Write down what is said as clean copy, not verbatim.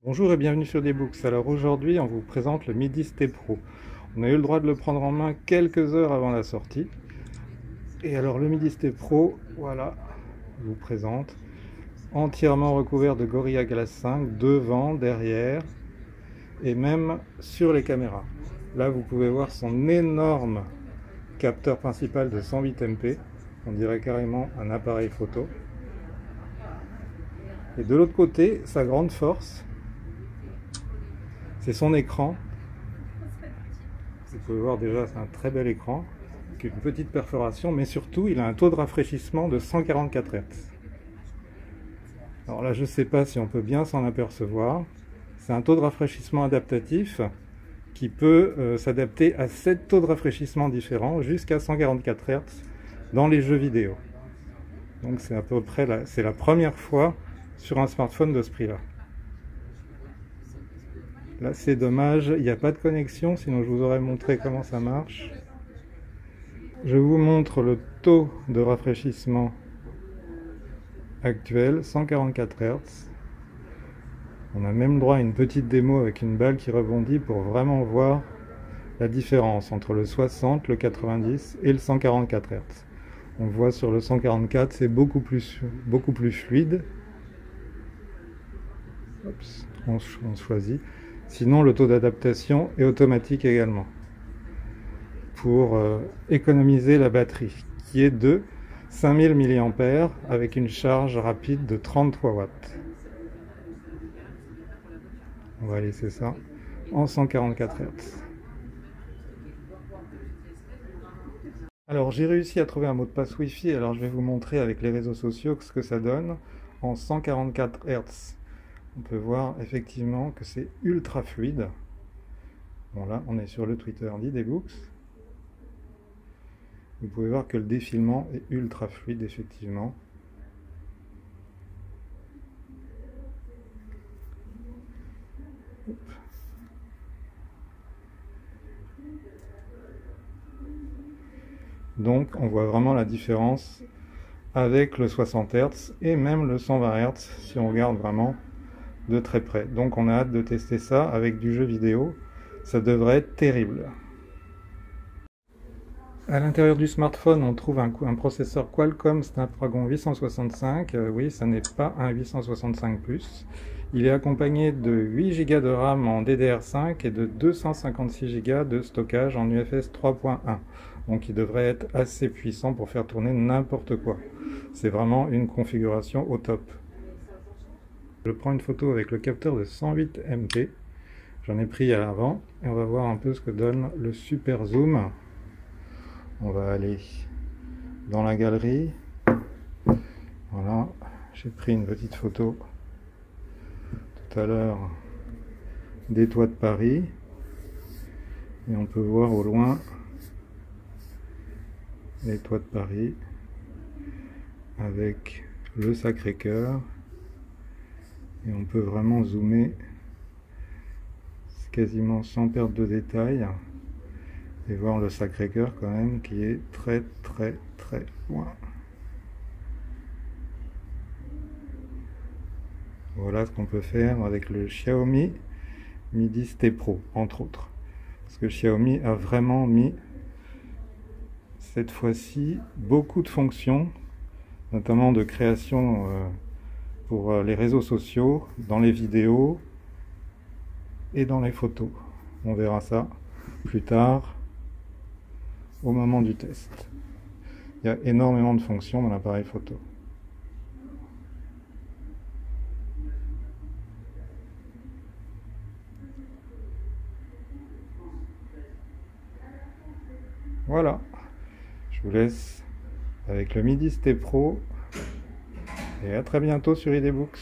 Bonjour et bienvenue sur D-Books. Alors aujourd'hui, on vous présente le MIDI-ST Pro. On a eu le droit de le prendre en main quelques heures avant la sortie. Et alors le MIDI-ST Pro, voilà, je vous présente. Entièrement recouvert de Gorilla Glass 5, devant, derrière et même sur les caméras. Là, vous pouvez voir son énorme capteur principal de 108 MP. On dirait carrément un appareil photo. Et de l'autre côté, sa grande force, c'est son écran. Vous pouvez voir déjà, c'est un très bel écran, avec une petite perforation, mais surtout, il a un taux de rafraîchissement de 144 Hz. Alors là, je ne sais pas si on peut bien s'en apercevoir. C'est un taux de rafraîchissement adaptatif qui peut s'adapter à 7 taux de rafraîchissement différents, jusqu'à 144 Hz dans les jeux vidéo. Donc c'est à peu près c'est la première fois sur un smartphone de ce prix-là. Là, c'est dommage, il n'y a pas de connexion, sinon je vous aurais montré comment ça marche. Je vous montre le taux de rafraîchissement actuel, 144 Hz. On a même droit à une petite démo avec une balle qui rebondit pour vraiment voir la différence entre le 60, le 90 et le 144 Hz. On voit sur le 144, c'est beaucoup plus fluide. Oups, on choisit. Sinon, le taux d'adaptation est automatique également pour économiser la batterie qui est de 5000 mAh avec une charge rapide de 33 watts. On va laisser ça en 144 Hz. Alors j'ai réussi à trouver un mot de passe Wi-Fi, alors je vais vous montrer avec les réseaux sociaux ce que ça donne en 144 Hz. On peut voir effectivement que c'est ultra fluide. Bon là, on est sur le Twitter d'Idebooks. Vous pouvez voir que le défilement est ultra fluide, effectivement. Donc, on voit vraiment la différence avec le 60 Hz et même le 120 Hz si on regarde vraiment de très près. Donc, on a hâte de tester ça avec du jeu vidéo. Ça devrait être terrible. À l'intérieur du smartphone, on trouve un processeur Qualcomm Snapdragon 865. Oui, ça n'est pas un 865+. Il est accompagné de 8 Go de RAM en DDR5 et de 256 Go de stockage en UFS 3.1. Donc il devrait être assez puissant pour faire tourner n'importe quoi. C'est vraiment une configuration au top. Je prends une photo avec le capteur de 108 MP. J'en ai pris à l'avant et on va voir un peu ce que donne le super zoom. On va aller dans la galerie. Voilà, j'ai pris une petite photo tout à l'heure des toits de Paris. Et on peut voir au loin les toits de Paris avec le Sacré-Cœur. Et on peut vraiment zoomer quasiment sans perte de détail. Et voir le Sacré-Cœur quand même qui est très loin. Voilà ce qu'on peut faire avec le Xiaomi MIDI-ST Pro, entre autres. Parce que Xiaomi a vraiment mis, cette fois-ci, beaucoup de fonctions, notamment de création pour les réseaux sociaux, dans les vidéos et dans les photos. On verra ça plus tard, au moment du test. Il y a énormément de fonctions dans l'appareil photo. Voilà, je vous laisse avec le MIDI-ST Pro et à très bientôt sur Idebooks.